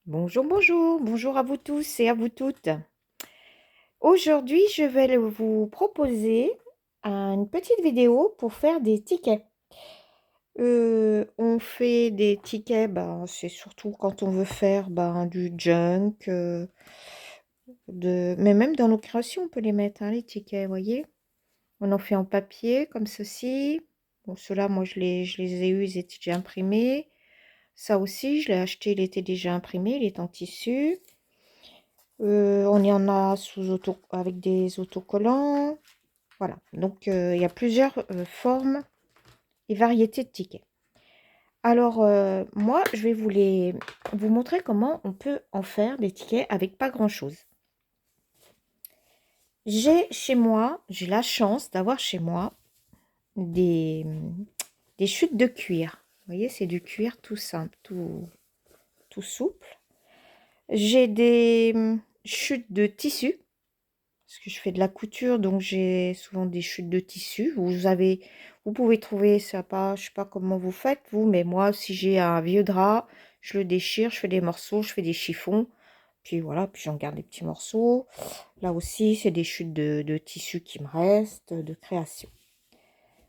Bonjour, bonjour, bonjour à vous tous et à vous toutes. Aujourd'hui, je vais vous proposer une petite vidéo pour faire des tickets. On fait des tickets, c'est surtout quand on veut faire du junk, mais même dans nos créations, on peut les mettre, hein, les tickets, vous voyez. On en fait en papier, comme ceci. Bon, ceux-là, moi, je les ai eus, ils étaient déjà imprimés. Ça aussi, je l'ai acheté, il était déjà imprimé, il est en tissu. On y en a avec des autocollants. Voilà, donc il y a plusieurs formes et variétés de tickets. Alors, moi, je vais vous montrer comment on peut en faire des tickets avec pas grand-chose. J'ai la chance d'avoir chez moi des chutes de cuir. Vous voyez, c'est du cuir tout simple, tout souple. J'ai des chutes de tissu. Parce que je fais de la couture, donc j'ai souvent des chutes de tissu. Vous pouvez trouver ça pas, je sais pas comment vous faites vous, mais moi, si j'ai un vieux drap, je le déchire, je fais des morceaux, je fais des chiffons, puis voilà, puis j'en garde des petits morceaux. Là aussi, c'est des chutes de tissu qui me restent, de création.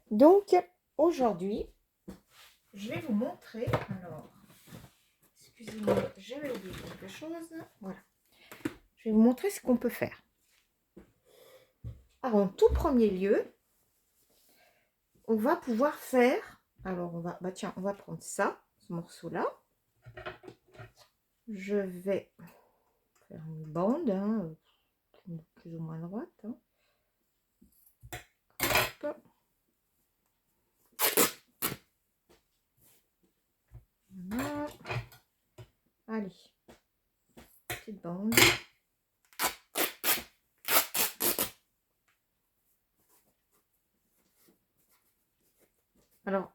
Donc, aujourd'hui, je vais vous montrer, alors, excusez-moi, j'avais oublié quelque chose, voilà. Je vais vous montrer ce qu'on peut faire. Alors, en tout premier lieu, on va pouvoir faire, alors tiens, on va prendre ça, ce morceau-là. Je vais faire une bande, hein, plus ou moins droite. Hein. Voilà. Allez, petite bande. Alors,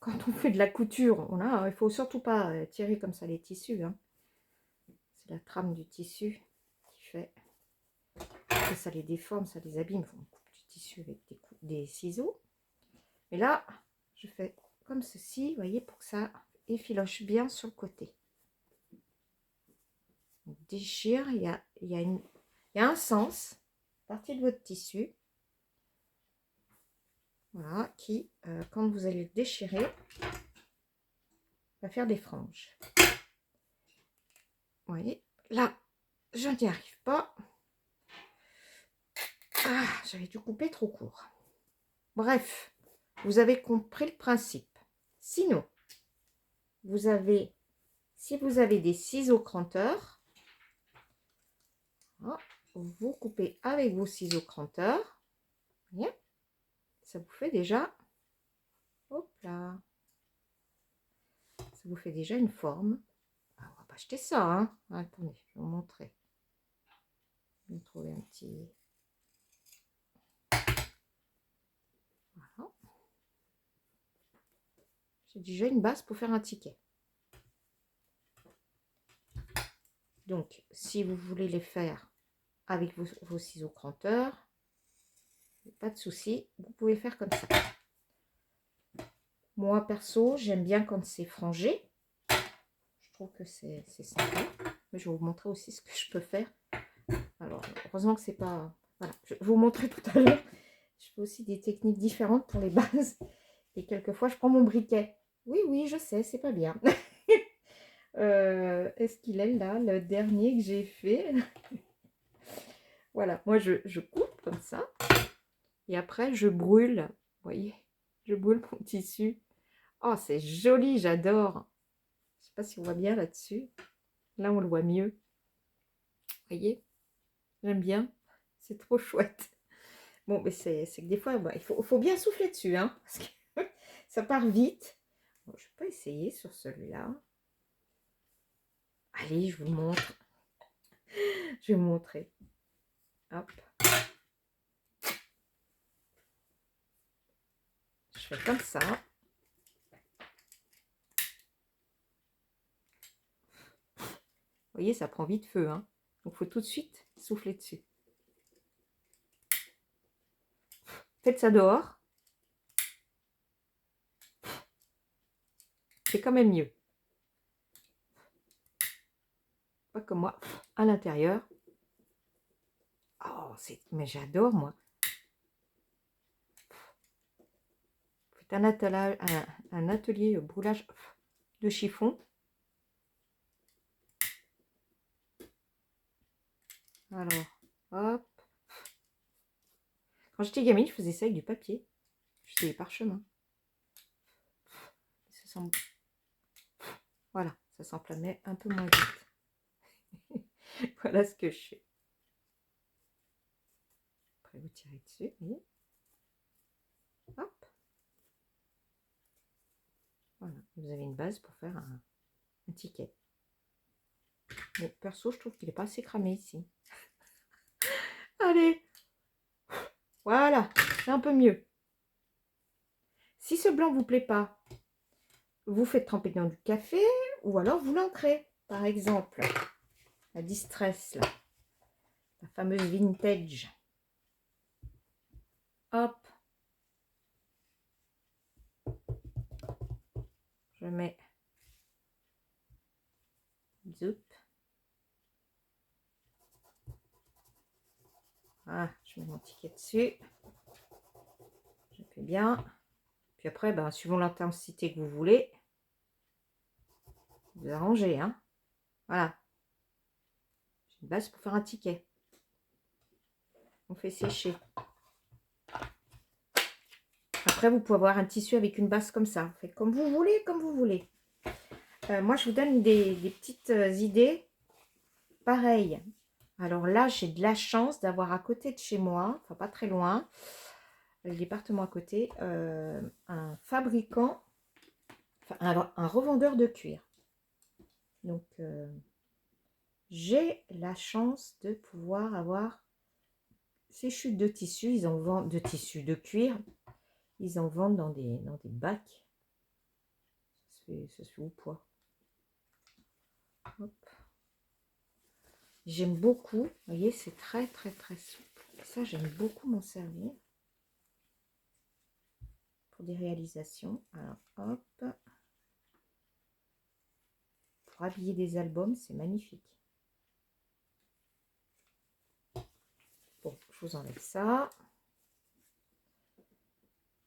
quand on fait de la couture, il faut surtout pas tirer comme ça les tissus. Hein. C'est la trame du tissu qui fait que ça les déforme, ça les abîme. On coupe du tissu avec des ciseaux. Et là, je fais comme ceci, vous voyez, pour que ça effiloche bien sur le côté. On déchire, il y a un sens, partie de votre tissu, voilà, qui, quand vous allez le déchirer, va faire des franges. Vous voyez, là, je n'y arrive pas. Ah, j'avais dû couper trop court. Bref, vous avez compris le principe. Sinon, si vous avez des ciseaux cranteurs, vous coupez avec vos ciseaux cranteurs. Voyez, ça vous fait déjà, hop là, ça vous fait déjà une forme. Ah, on va pas acheter ça, hein. Attendez, je vais vous montrer. Je vais trouver un petit. Voilà. J'ai déjà une base pour faire un ticket. Donc, si vous voulez les faire avec vos ciseaux cranteurs, pas de souci, vous pouvez faire comme ça. Moi, perso, j'aime bien quand c'est frangé. Je trouve que c'est sympa. Mais je vais vous montrer aussi ce que je peux faire. Alors, heureusement que c'est pas... Voilà, je vais vous montrer tout à l'heure. Je fais aussi des techniques différentes pour les bases. Et quelquefois, je prends mon briquet. Oui, oui, je sais, c'est pas bien. Est-ce qu'il est là, le dernier que j'ai fait? Voilà, moi, je coupe comme ça. Et après, je brûle. Vous voyez, je brûle mon tissu. Oh, c'est joli, j'adore. Je sais pas si on voit bien là-dessus. Là, on le voit mieux. Vous voyez, j'aime bien. C'est trop chouette. Bon, mais c'est que des fois, il faut bien souffler dessus, hein, parce que ça part vite. Bon, je ne vais pas essayer sur celui-là. Allez, je vous montre. Je vais vous montrer. Hop. Je fais comme ça. Vous voyez, ça prend vite feu, hein. Donc, il faut tout de suite souffler dessus. Faites ça dehors. C'est quand même mieux. Pas comme moi, à l'intérieur. Oh, mais j'adore, moi. C'est un atelier broulage de chiffon. Alors, hop. Quand j'étais gamine, je faisais ça avec du papier. Je faisais des parchemins. Ça sent... Voilà, ça s'enflammait un peu moins vite. Voilà ce que je fais. Après, vous tirez dessus, vous voyez. Hop. Voilà, vous avez une base pour faire un ticket. Mais perso, je trouve qu'il n'est pas assez cramé ici. Allez, voilà, c'est un peu mieux. Si ce blanc ne vous plaît pas, vous faites tremper dans du café ou alors vous l'ancrez. Par exemple, la Distress, là, la fameuse vintage. Hop. Je mets. Zoup. Ah, je mets mon ticket dessus. Je fais bien. Puis après, ben, suivant l'intensité que vous voulez, vous arrangez. Hein. Voilà. J'ai une base pour faire un ticket. On fait sécher. Après, vous pouvez avoir un tissu avec une base comme ça. Vous faites comme vous voulez, comme vous voulez. Moi, je vous donne des petites idées. Pareil. Alors là, j'ai de la chance d'avoir à côté de chez moi, enfin pas très loin, le département à côté, un fabricant, enfin, un revendeur de cuir. Donc, j'ai la chance de pouvoir avoir ces chutes de tissu. Ils en vendent de tissu de cuir. Ils en vendent dans des bacs. Ça se fait au poids. Hop. J'aime beaucoup. Vous voyez, c'est très, très, très souple. Ça, j'aime beaucoup m'en servir. Pour des réalisations. Alors, hop. Pour habiller des albums, c'est magnifique. Bon, je vous enlève ça.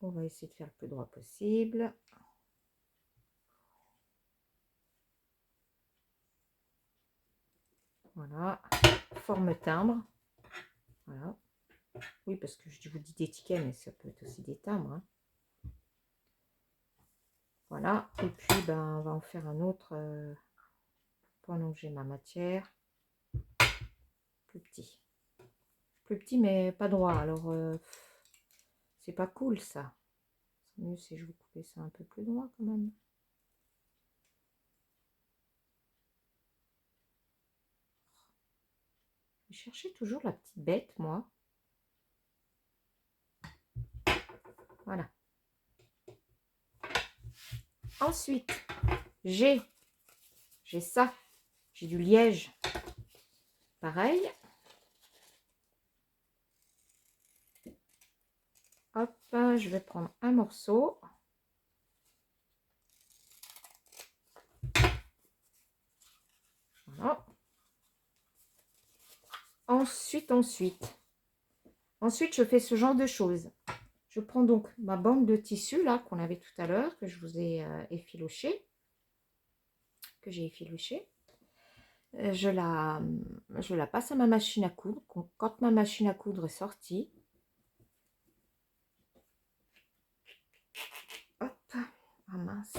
On va essayer de faire le plus droit possible. Voilà. Forme timbre. Voilà. Oui, parce que je vous dis des tickets, mais ça peut être aussi des timbres. Hein. Voilà. Et puis, ben, on va en faire un autre pendant que j'ai ma matière. Plus petit. Plus petit, mais pas droit. Alors, c'est pas cool, ça. C'est mieux si je vous coupais ça un peu plus droit, quand même. Je cherchais toujours la petite bête, moi. Voilà. Ensuite, j'ai ça. J'ai du liège. Pareil. Hop, je vais prendre un morceau. Voilà. Ensuite, je fais ce genre de choses. Je prends donc ma bande de tissu, là, qu'on avait tout à l'heure, que je vous ai effiloché. Que j'ai effiloché. Je la passe à ma machine à coudre. Quand ma machine à coudre est sortie, hop, ah mince,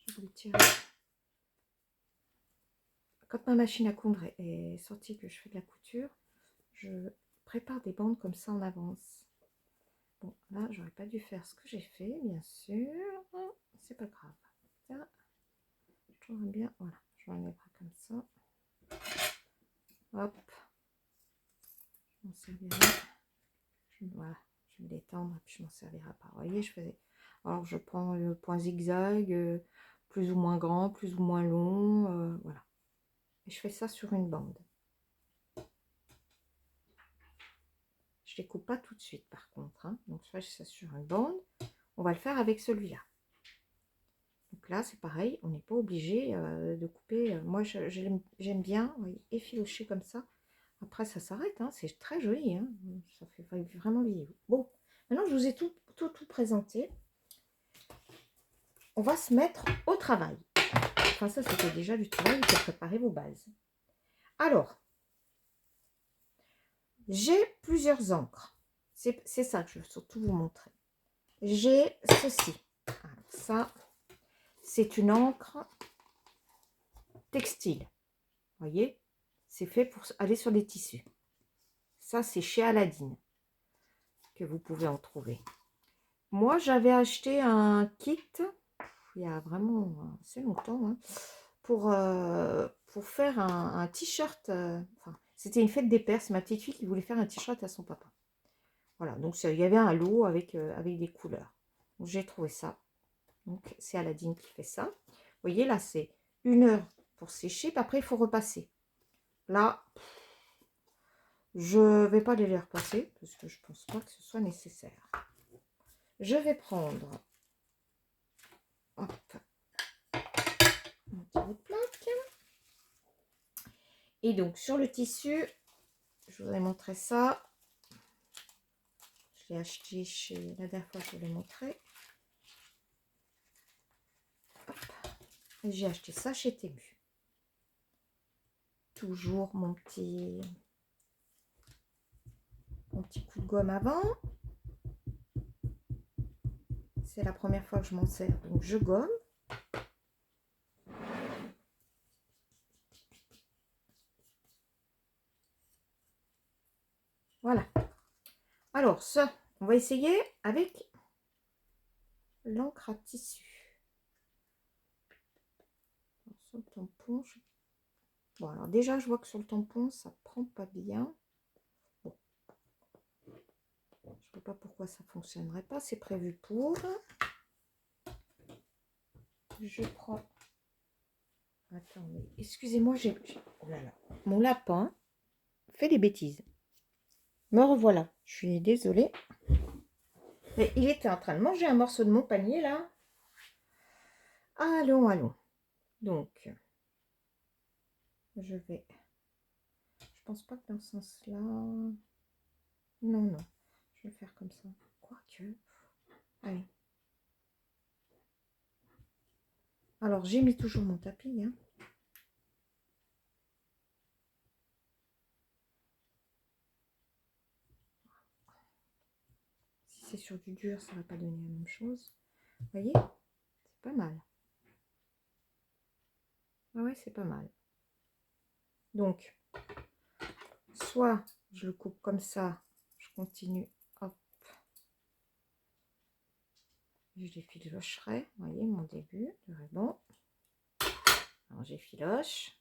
je vais le tirer. Quand ma machine à coudre est sortie, que je fais de la couture, je prépare des bandes comme ça en avance. Bon, là, j'aurais pas dû faire ce que j'ai fait, bien sûr. C'est pas grave. Ça, je trouve bien. Voilà, je l'enlèverai comme ça. Hop. Je m'en servirai. Voilà, je vais l'étendre et puis je m'en servirai pas. Vous voyez, je faisais. Alors, je prends le point zigzag, plus ou moins grand, plus ou moins long. Voilà. Et je fais ça sur une bande. Je les coupe pas tout de suite, par contre. Hein. Donc, je fais ça sur une bande. On va le faire avec celui-là. Donc là, c'est pareil, on n'est pas obligé de couper. Moi, j'aime bien effilocher comme ça. Après, ça s'arrête, hein, c'est très joli. Hein, ça fait vraiment vidéo. Bon, maintenant, je vous ai tout présenté. On va se mettre au travail. Enfin, ça, c'était déjà du travail pour préparer vos bases. Alors, j'ai plusieurs encres. C'est ça que je veux surtout vous montrer. J'ai ceci. Alors, ça, c'est une encre textile. Vous voyez, c'est fait pour aller sur les tissus. Ça, c'est chez Aladdin que vous pouvez en trouver. Moi, j'avais acheté un kit il y a vraiment assez longtemps hein, pour faire un t-shirt. Enfin, c'était une fête des pères. C'est ma petite fille qui voulait faire un t-shirt à son papa. Voilà, donc il y avait un lot avec des couleurs. J'ai trouvé ça. Donc, c'est Aladdin qui fait ça. Vous voyez, là, c'est 1 heure pour sécher. Puis après, il faut repasser. Là, je ne vais pas les repasser parce que je ne pense pas que ce soit nécessaire. Je vais prendre hop, mon petit plaque. Et donc, sur le tissu, je vous ai montré ça. Je l'ai acheté chez... La dernière fois, je vous l'ai montré. J'ai acheté ça chez Temu. Toujours mon petit coup de gomme avant. C'est la première fois que je m'en sers, donc je gomme. Voilà. Alors, ça, on va essayer avec l'encre à tissu. Sur le tampon, bon, alors déjà, je vois que sur le tampon, ça prend pas bien. Bon. Je ne vois pas pourquoi ça fonctionnerait pas. C'est prévu pour. Je prends... Attendez, excusez-moi, oh là là. Mon lapin fait des bêtises. Me revoilà. Je suis désolée. Mais il était en train de manger un morceau de mon panier, là. Allons, allons. Donc, je vais... Je pense pas que dans ce sens-là... Non, non. Je vais le faire comme ça. Quoique... Allez. Alors, j'ai mis toujours mon tapis, hein. Si c'est sur du dur, ça va pas donner la même chose. Vous voyez? C'est pas mal. Ah ouais, c'est pas mal. Donc, soit je le coupe comme ça, je continue, hop, je l'effilocherai, vous voyez mon début de ruban. Alors j'effiloche.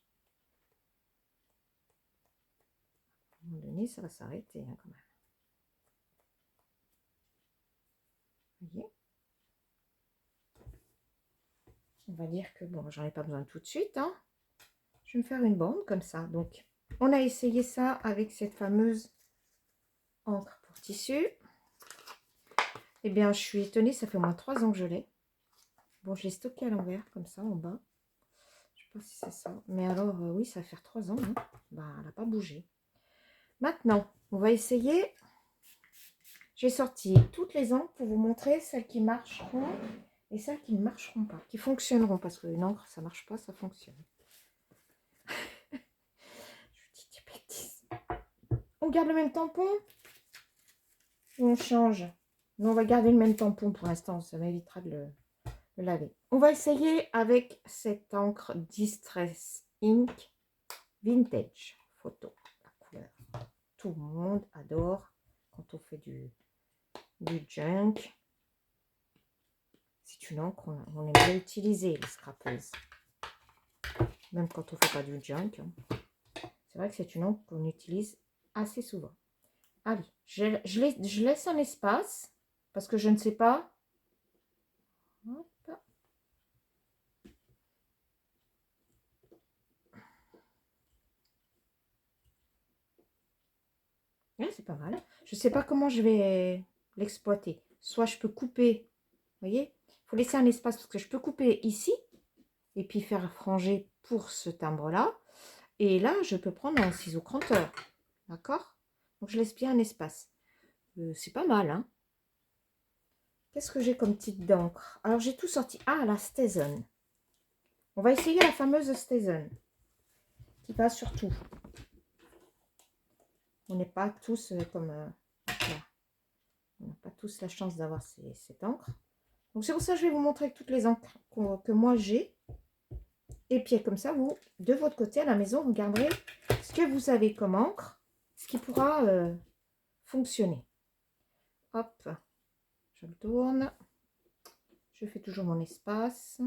À un moment donné, ça va s'arrêter hein, quand même. Vous voyez? On va dire que bon, j'en ai pas besoin tout de suite. Hein. Je vais me faire une bande comme ça. Donc, on a essayé ça avec cette fameuse encre pour tissu. Eh bien, je suis étonnée, ça fait au moins 3 ans que je l'ai. Bon, je l'ai stocké à l'envers, comme ça, en bas. Je sais pas si c'est ça. Mais alors, oui, ça va faire 3 ans. Hein. Bah, elle n'a pas bougé. Maintenant, on va essayer. J'ai sorti toutes les encres pour vous montrer celles qui marcheront et celles qui ne marcheront pas, qui fonctionneront. Parce qu'une encre, ça ne marche pas, ça fonctionne. Je vous dis des bêtises. On garde le même tampon ou on change? Non, on va garder le même tampon pour l'instant, ça m'évitera de le laver. On va essayer avec cette encre Distress Ink Vintage Photo. La couleur. Tout le monde adore quand on fait du junk. C'est une encre qu'on aime bien utiliser, les scrapeuses. Même quand on ne fait pas du junk. Hein. C'est vrai que c'est une encre qu'on utilise assez souvent. Allez, je laisse un espace parce que je ne sais pas. Hop. Ouais, c'est pas mal. Je ne sais pas comment je vais l'exploiter. Soit je peux couper, vous voyez, il faut laisser un espace parce que je peux couper ici et puis faire franger pour ce timbre-là. Et là, je peux prendre un ciseau cranteur. D'accord? Donc, je laisse bien un espace. C'est pas mal, hein? Qu'est-ce que j'ai comme type d'encre? Alors, j'ai tout sorti. Ah, la Stézone. On va essayer la fameuse Stézone qui passe sur tout. On n'est pas tous comme... voilà. On n'a pas tous la chance d'avoir cette encre. Donc, c'est pour ça que je vais vous montrer toutes les encres que moi j'ai. Et puis, comme ça, vous, de votre côté, à la maison, regarderez ce que vous avez comme encre, ce qui pourra fonctionner. Hop, je le tourne. Je fais toujours mon espace.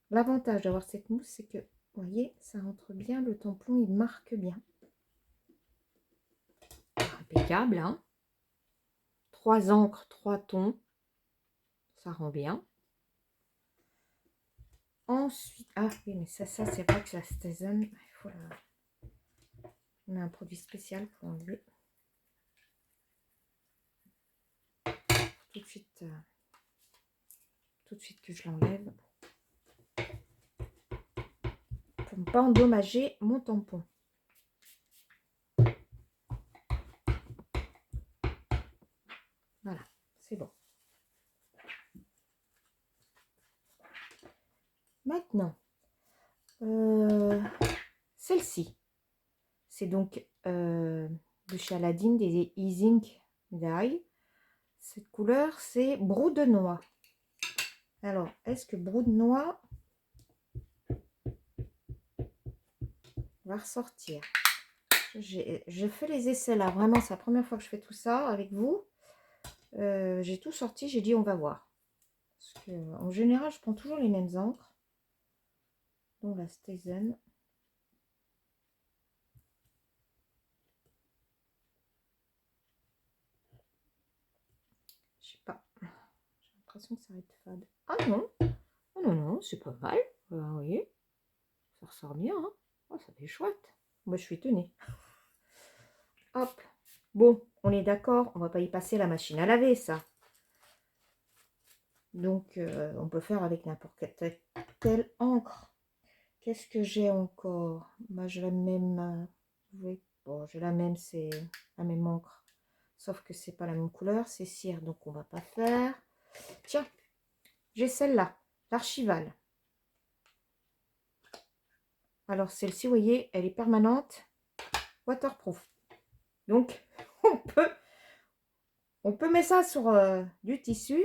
L'avantage d'avoir cette mousse, c'est que, vous voyez, ça rentre bien, le tampon, il marque bien. Impeccable, hein? 3 encres, 3 tons. Ça rend bien. Ensuite, ah oui, mais ça c'est vrai que la Stézone, il faut la... On a un produit spécial pour enlever. Tout de suite que je l'enlève. Pour ne pas endommager mon tampon. Voilà, c'est bon. Maintenant, celle-ci, c'est donc de chez Aladdin, des Easing Dye. Cette couleur, c'est brou de noix. Alors, est-ce que brou de noix va ressortir? Je fais les essais là, vraiment, c'est la première fois que je fais tout ça avec vous. J'ai tout sorti, j'ai dit on va voir. Parce que, en général, je prends toujours les mêmes encres. Donc la Stézone. Je sais pas. J'ai l'impression que ça va être fade. Ah non. Oh non, non, c'est pas mal. Vous voyez, ça ressort bien. Hein. Oh, ça fait chouette. Moi, je suis étonnée. Hop. Bon, on est d'accord. On va pas y passer la machine à laver, ça. Donc, on peut faire avec n'importe quelle encre. Qu'est-ce que j'ai encore? Bah, j'ai la même. Oui, bon, j'ai la même, c'est la même encre. Sauf que c'est pas la même couleur, c'est cire, donc on va pas faire. Tiens, j'ai celle-là, l'archivale. Alors celle-ci, vous voyez, elle est permanente, waterproof. Donc on peut mettre ça sur du tissu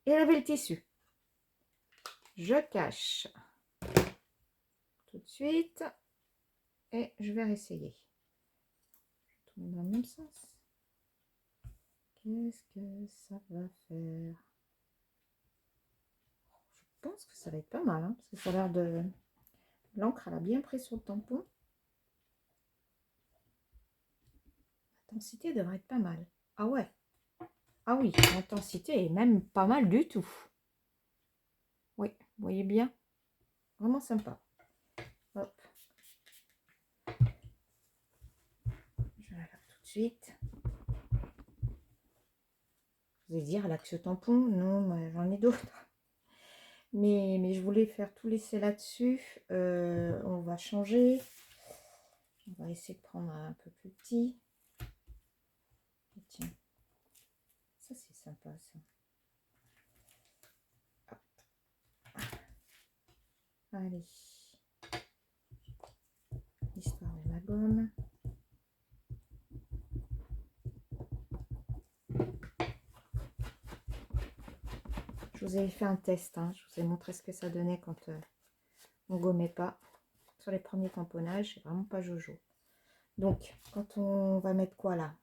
et laver le tissu. Je cache tout de suite et je vais réessayer. Je tourne dans le même sens. Qu'est-ce que ça va faire? Je pense que ça va être pas mal, hein, parce que ça a l'air de... L'encre, elle a bien pris sur le tampon. L'intensité devrait être pas mal. Ah ouais. Ah oui, l'intensité est même pas mal du tout. Oui, vous voyez bien. Vraiment sympa. Hop. Je la lave tout de suite. Vous allez dire, elle a que ce tampon. Non, j'en ai d'autres. Mais je voulais faire tout l'essai là-dessus. On va changer. On va essayer de prendre un peu plus petit. Et tiens. Ça, c'est sympa, ça. Hop. Allez. L'histoire de ma gomme. Je vous avais fait un test. Hein. Je vous ai montré ce que ça donnait quand on gommait pas. Sur les premiers tamponnages, c'est vraiment pas jojo. Donc, quand on va mettre quoi là?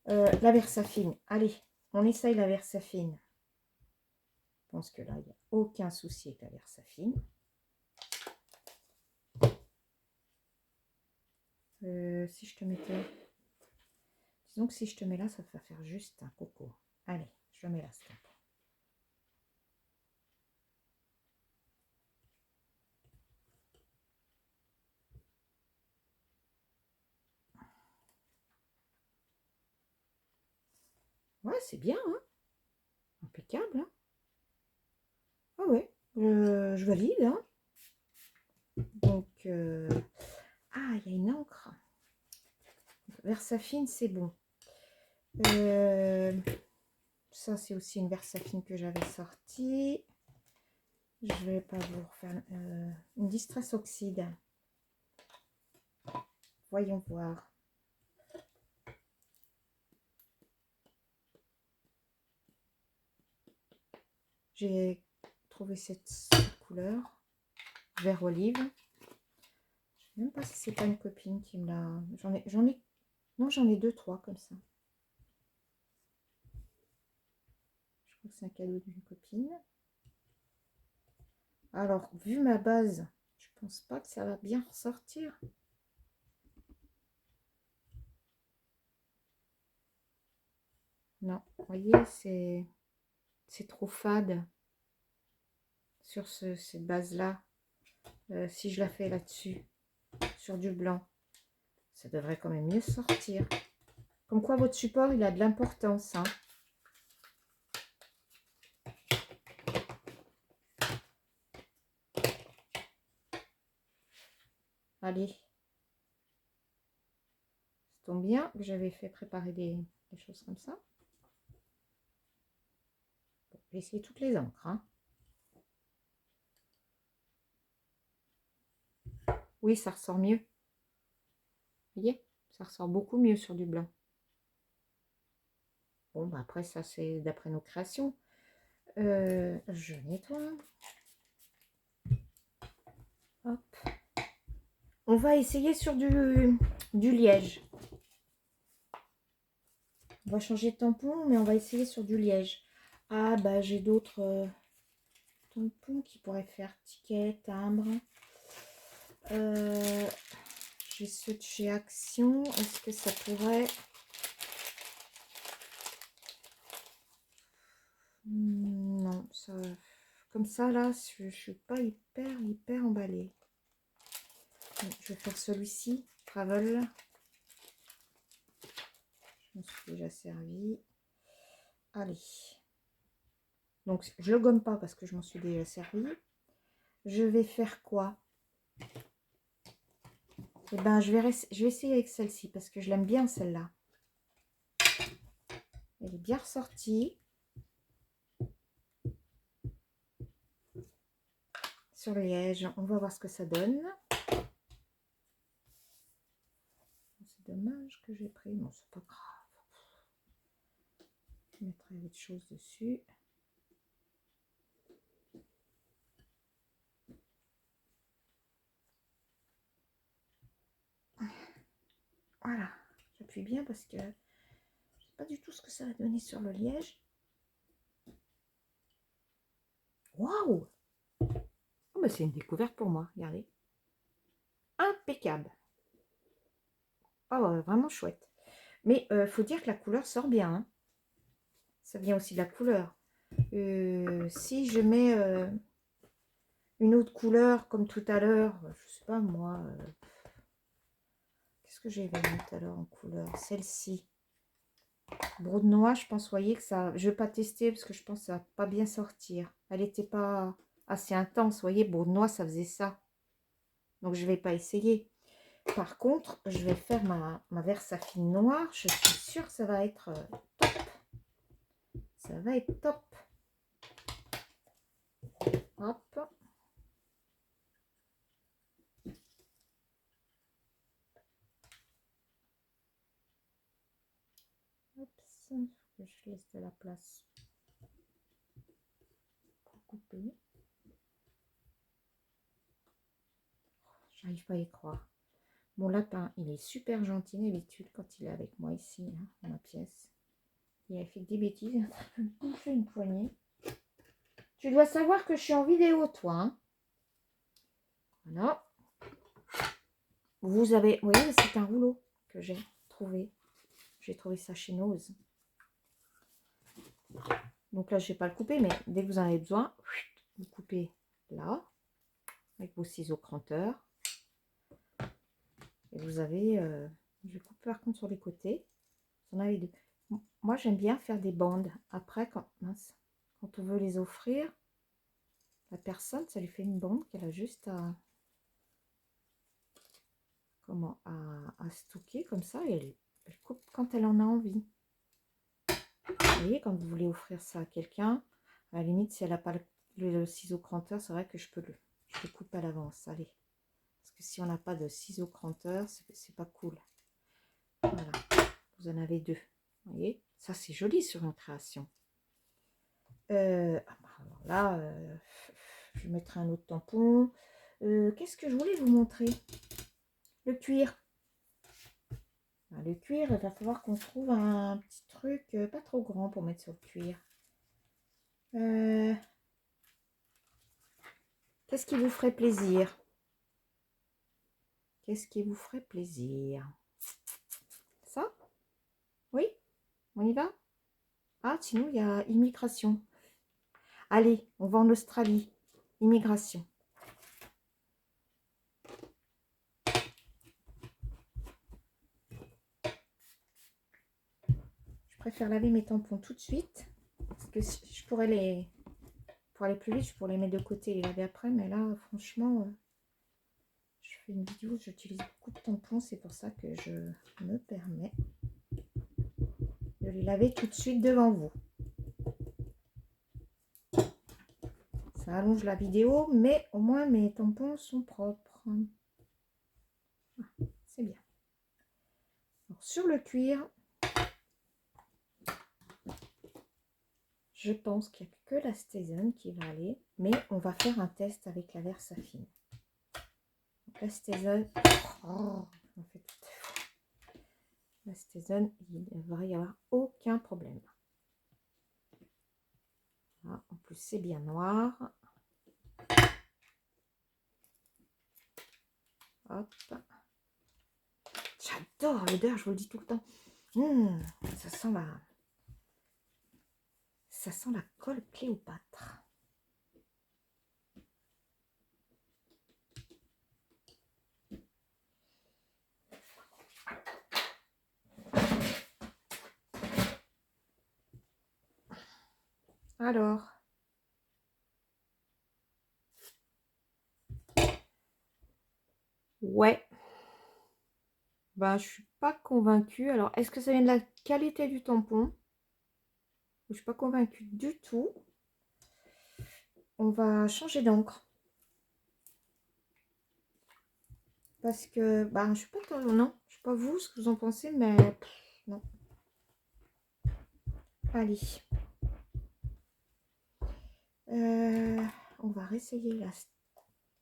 La Versafine. Allez, on essaye la Versafine. Je pense que là, il n'y a aucun souci avec la Versafine. Si je te mettais... Disons que si je te mets là, ça va faire juste un coco. Allez, je mets là, stop. Ouais, c'est bien, hein? impeccable, hein. Ah ouais, je valide, hein. Donc, ah, il y a une encre. Versafine, c'est bon. Ça, c'est aussi une Versafine que j'avais sortie. Je vais pas vous refaire une Distress Oxyde. Voyons voir. J'ai trouvé cette couleur, vert olive. Je ne sais même pas si c'est pas une copine qui me l'a. Non, j'en ai deux, trois comme ça. Je crois que c'est un cadeau d'une copine. Alors, vu ma base, je pense pas que ça va bien ressortir. Non, vous voyez, c'est trop fade sur cette base-là. Si je la fais là-dessus, sur du blanc, ça devrait quand même mieux sortir. Comme quoi, votre support, il a de l'importance, hein. Allez. Ça tombe bien que j'avais fait préparer des choses comme ça. Bon, j'ai essayé toutes les encres, hein. Oui, ça ressort mieux. Vous voyez, ça ressort beaucoup mieux sur du blanc. Bon, bah après, ça, c'est d'après nos créations. Je nettoie. Hop. On va essayer sur du liège. On va changer de tampon, mais on va essayer sur du liège. Ah, bah j'ai d'autres tampons qui pourraient faire ticket, timbre. J'ai ceux de chez Action. Est-ce que ça pourrait... Non, ça... Comme ça, là, je ne suis pas hyper emballée. Je vais faire celui-ci, Travel. Je me suis déjà servi. Allez. Donc, je le gomme pas parce que je m'en suis déjà servi. Je vais faire quoi? Eh ben, je vais essayer avec celle-ci parce que je l'aime bien, celle-là. Elle est bien ressortie. Sur le liège, on va voir ce que ça donne. C'est dommage que j'ai pris. Non, c'est pas grave. Je mettrai autre chose dessus. Voilà, j'appuie bien parce que je ne sais pas du tout ce que ça va donner sur le liège. Waouh! Oh, bah c'est une découverte pour moi, regardez. Impeccable. Oh, vraiment chouette. Mais faut dire que la couleur sort bien, hein. Ça vient aussi de la couleur. Si je mets une autre couleur comme tout à l'heure, je sais pas moi, qu'est-ce que j'ai vu tout à l'heure en couleur? Celle-ci. Brode noix, je pense, voyez que ça... Je ne vais pas tester parce que je pense que ça va pas bien sortir. Elle n'était pas assez intense, voyez, brode noix, ça faisait ça. Donc, je ne vais pas essayer. Par contre, je vais faire ma Versafine noire. Je suis sûre que ça va être top. Ça va être top. Hop. Hop. Je laisse de la place pour couper. J'arrive pas à y croire. Mon lapin, il est super gentil d'habitude quand il est avec moi ici, hein, dans ma pièce. Il a fait des bêtises. Il m'a fait une poignée. Tu dois savoir que je suis en vidéo, toi. Hein. Voilà. Vous avez... Vous voyez, c'est un rouleau que j'ai trouvé. J'ai trouvé ça chez Nose. Donc là, je ne vais pas le couper, mais dès que vous en avez besoin, vous coupez là, avec vos ciseaux cranteurs. Et vous avez... je vais couper par contre sur les côtés. Vous en avez deux. Moi, j'aime bien faire des bandes. Après, quand... Mince. quand on veut les offrir, la personne, ça lui fait une bande qu'elle a juste à, comment, à stocker comme ça, et elle coupe quand elle en a envie. Vous voyez, quand vous voulez offrir ça à quelqu'un, à la limite, si elle n'a pas le ciseau cranteur, c'est vrai que je le coupe à l'avance. Allez. Parce que si on n'a pas de ciseaux cranteur, c'est pas cool. Voilà. Vous en avez 2. Vous voyez, ça c'est joli sur une création. Alors là, je mettrai un autre tampon. Qu'est-ce que je voulais vous montrer? Le cuir. Le cuir, il va falloir qu'on trouve un petit truc pas trop grand pour mettre sur le cuir. Qu'est-ce qui vous ferait plaisir? Qu'est-ce qui vous ferait plaisir? Ça? Oui? On y va? Ah, sinon, il y a immigration. Allez, on va en Australie. Immigration. Je préfère laver mes tampons tout de suite. Parce que si je pourrais les... Pour aller plus vite, je pourrais les mettre de côté et les laver après. Mais là, franchement, je fais une vidéo, j'utilise beaucoup de tampons. C'est pour ça que je me permets de les laver tout de suite devant vous. Ça allonge la vidéo, mais au moins mes tampons sont propres. C'est bien. Alors, sur le cuir, je pense qu'il n'y a que la Stézone qui va aller, mais on va faire un test avec la Versafine. Donc, la Stézone, la Stézone, il ne devrait y avoir aucun problème. Voilà, en plus, c'est bien noir. Hop. J'adore l'odeur, je vous le dis tout le temps. Ça sent la colle Cléopâtre. Alors, ouais, bah, je suis pas convaincue. Alors, est-ce que ça vient de la qualité du tampon? Je suis pas convaincue du tout. On va changer d'encre. Parce que, bah, je suis pas... Non, je sais pas vous, ce que vous en pensez, mais... non. Allez. On va réessayer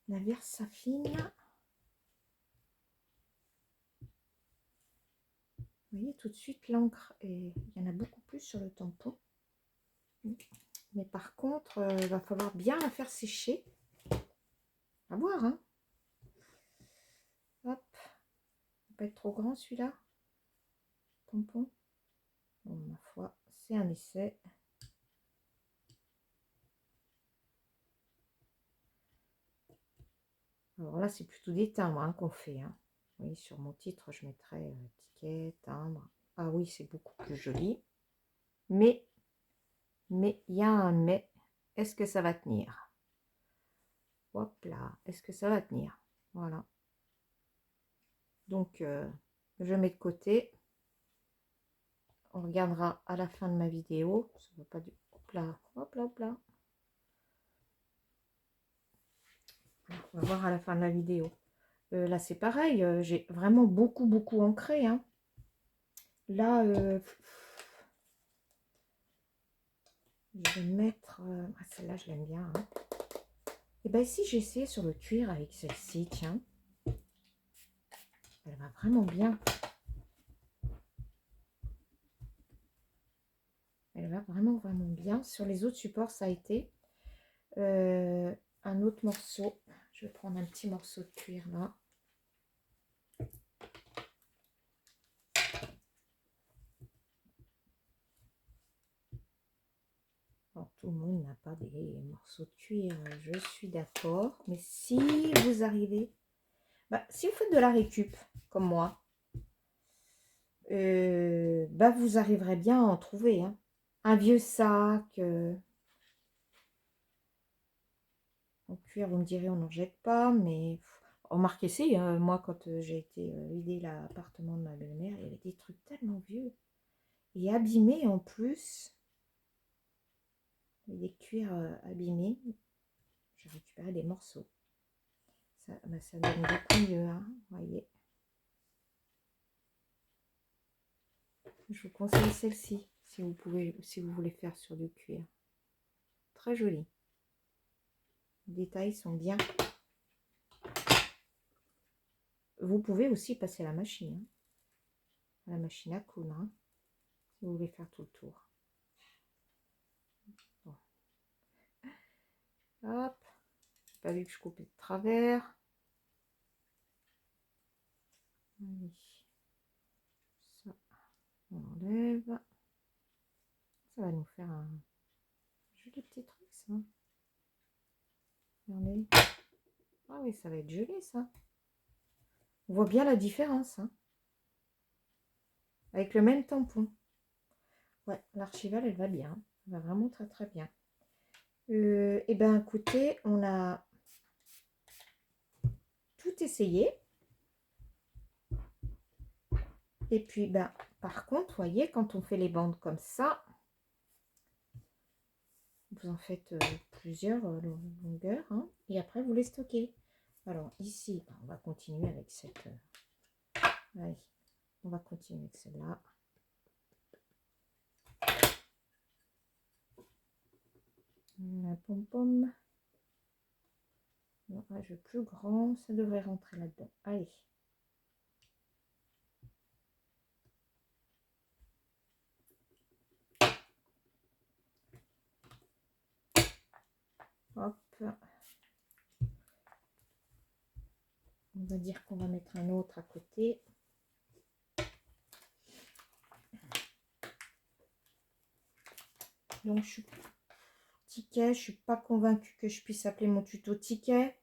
la Versafine. Vous voyez, tout de suite, l'encre, il y en a beaucoup plus sur le tampon. Mais par contre, il va falloir bien la faire sécher. À voir, hein. Hop. Il va pas être trop grand, celui-là. Tampon. Bon, ma foi, c'est un essai. Alors là, c'est plutôt des timbres hein, qu'on fait. Hein. Oui, sur mon titre, je mettrais ticket, timbre. Ah oui, c'est beaucoup plus joli. Mais, il y a un mais. Est-ce que ça va tenir? Hop là, est-ce que ça va tenir? Voilà. Donc, je mets de côté. On regardera à la fin de ma vidéo. Ça va pas du... Hop là, hop là, hop là. On va voir à la fin de la vidéo. Là, c'est pareil. J'ai vraiment beaucoup ancré. Hein. Là, je vais mettre... celle-là, je l'aime bien. Hein. Et bien ici, j'ai essayé sur le cuir avec celle-ci. Tiens. Elle va vraiment bien. Elle va vraiment bien. Sur les autres supports, ça a été un autre morceau. Je vais prendre un petit morceau de cuir là. Alors, tout le monde n'a pas des morceaux de cuir, je suis d'accord. Mais si vous arrivez, si vous faites de la récup, comme moi, vous arriverez bien à en trouver. Hein. Un vieux sac, En cuir, vous me direz, on n'en jette pas, mais remarquez, si, moi, quand j'ai été vider l'appartement de ma belle-mère, il y avait des trucs tellement vieux et abîmés en plus. Des cuirs abîmés. J'ai récupéré des morceaux. Ça, bah, ça donne beaucoup mieux, hein, vous voyez. Je vous conseille celle-ci, si vous pouvez, si vous voulez faire sur du cuir. Très joli. Les détails sont bien. Vous pouvez aussi passer à la machine. Hein, à la machine à coudre, hein, si vous voulez faire tout le tour. Bon. Hop. Pas vu que je coupais de travers. Allez. Ça, on enlève. Ça va nous faire un joli petit truc, ça. Regardez. Ah oui, ça va être joli, ça. On voit bien la différence, hein, avec le même tampon. Ouais, l'archivale, elle va bien. Elle va vraiment très très bien. Et ben écoutez, on a tout essayé. Et puis, ben, par contre, vous voyez, quand on fait les bandes comme ça, vous en faites plusieurs longueurs, hein, et après vous les stockez. Alors ici, ben, on va continuer avec cette... allez, on va continuer avec celle-là. La pom-pom. Non, là, je veux plus grand, ça devrait rentrer là-dedans. Allez. Hop. On va dire qu'on va mettre un autre à côté. Donc, je suis ticket. Je suis pas convaincue que je puisse appeler mon tuto ticket.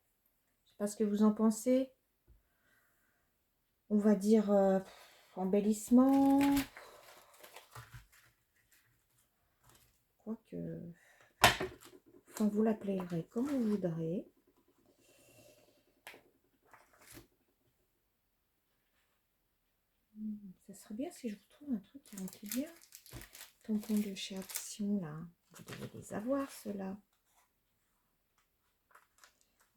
Je sais pas ce que vous en pensez. On va dire embellissement. Quoique, enfin, vous l'appellerez comme vous voudrez. Ça serait bien si je vous trouve un truc qui remplit bien. Tampon de chez Action, là. Vous devez les avoir, ceux-là.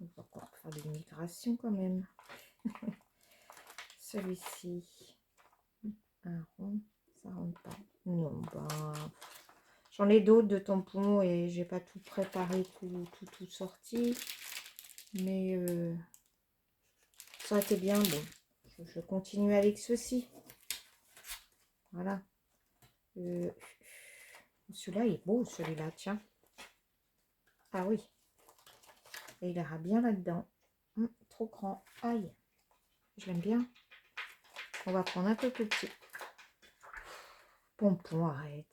On va encore faire de l'immigration quand même. Celui-ci. Un rond. Ça rentre pas. Non, bah... J'en ai d'autres de tampons et j'ai pas tout préparé, tout sorti. Mais ça aurait été bien. Bon, je continue avec ceci. Voilà. Celui-là, il est beau, celui-là, tiens. Ah oui. Et il ira bien là-dedans. Trop grand. Aïe. Je l'aime bien. On va prendre un peu plus petit. Pompon, arrête.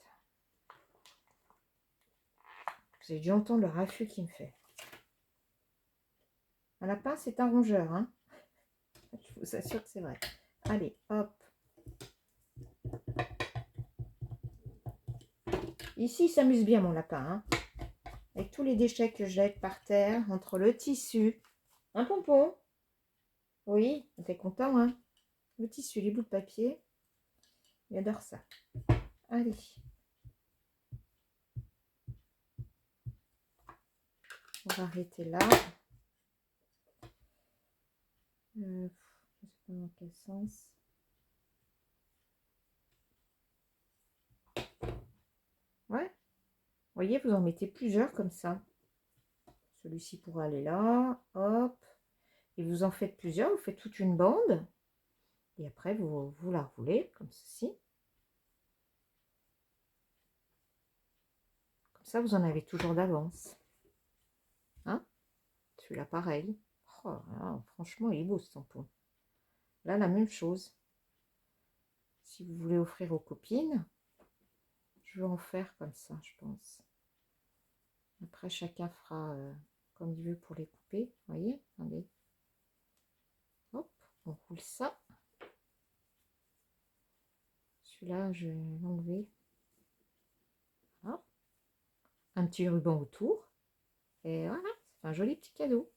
Vous avez dû entendre le raffut qu'il me fait. Un lapin, c'est un rongeur, hein. Je vous assure que c'est vrai. Allez, hop. Ici, il s'amuse bien, mon lapin, hein. Avec tous les déchets que je jette par terre, entre le tissu. Un pompon. Oui, t'es content, hein. Le tissu, les bouts de papier. Il adore ça. Allez. On va arrêter là. Je ne sais pas dans quel sens. Ouais. Vous voyez, vous en mettez plusieurs comme ça. Celui-ci pourrait aller là. Hop. Et vous en faites plusieurs. Vous faites toute une bande. Et après, vous la roulez comme ceci. Comme ça, vous en avez toujours d'avance. Hein? Celui-là, pareil. Oh, là, franchement, il est beau ce tampon. Là, la même chose. Si vous voulez offrir aux copines, je vais en faire comme ça, je pense. Après, chacun fera comme il veut pour les couper. Vous voyez? Attendez. Hop, on roule ça. Celui-là, je vais l'enlever. Un petit ruban autour. Et voilà, C'est un joli petit cadeau.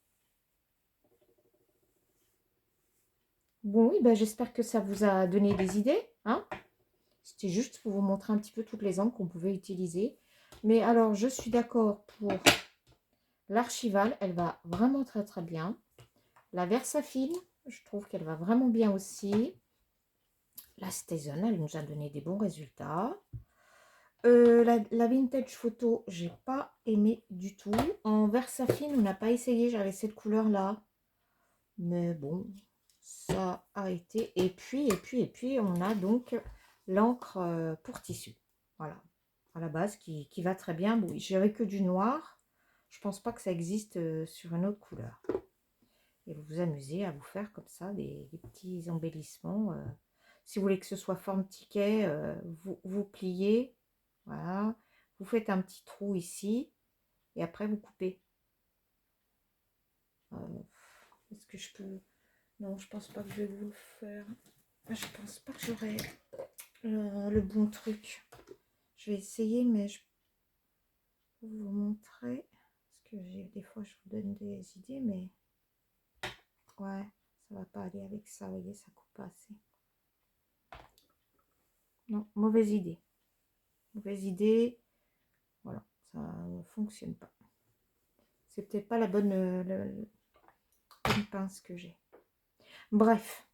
Bon, oui, ben, j'espère que ça vous a donné des idées. Hein. C'était juste pour vous montrer un petit peu toutes les encres qu'on pouvait utiliser. Mais alors, je suis d'accord pour l'archivale. Elle va vraiment très très bien. La Versafine, je trouve qu'elle va vraiment bien aussi. La Stézone, elle nous a donné des bons résultats. La vintage photo, j'ai pas aimé du tout. En Versafine, on n'a pas essayé. J'avais cette couleur-là. Mais bon, ça a été. Et puis, on a donc l'encre pour tissu. Voilà, à la base, qui va très bien. Bon, j'avais que du noir. Je pense pas que ça existe sur une autre couleur. Et vous vous amusez à vous faire comme ça des petits embellissements. Si vous voulez que ce soit forme ticket, vous pliez. Voilà. Vous faites un petit trou ici. Et après, vous coupez. Est-ce que je peux... Non, je pense pas que je vais vous le faire. Je pense pas que j'aurai le bon truc. Je vais essayer, mais je peux vous montrer. Parce que des fois, je vous donne des idées, mais... Ouais, ça va pas aller avec ça. Vous voyez, ça coupe pas assez. Non, mauvaise idée. Mauvaise idée. Voilà, ça ne fonctionne pas. C'est peut-être pas la bonne pince que j'ai. Bref,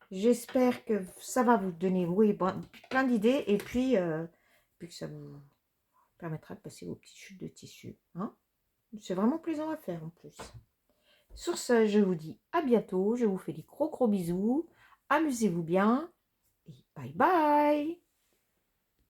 j'espère que ça va vous donner plein d'idées et puis que ça vous permettra de passer vos petites chutes de tissu. Hein. C'est vraiment plaisant à faire en plus. Sur ce, je vous dis à bientôt. Je vous fais des gros bisous. Amusez-vous bien et bye bye.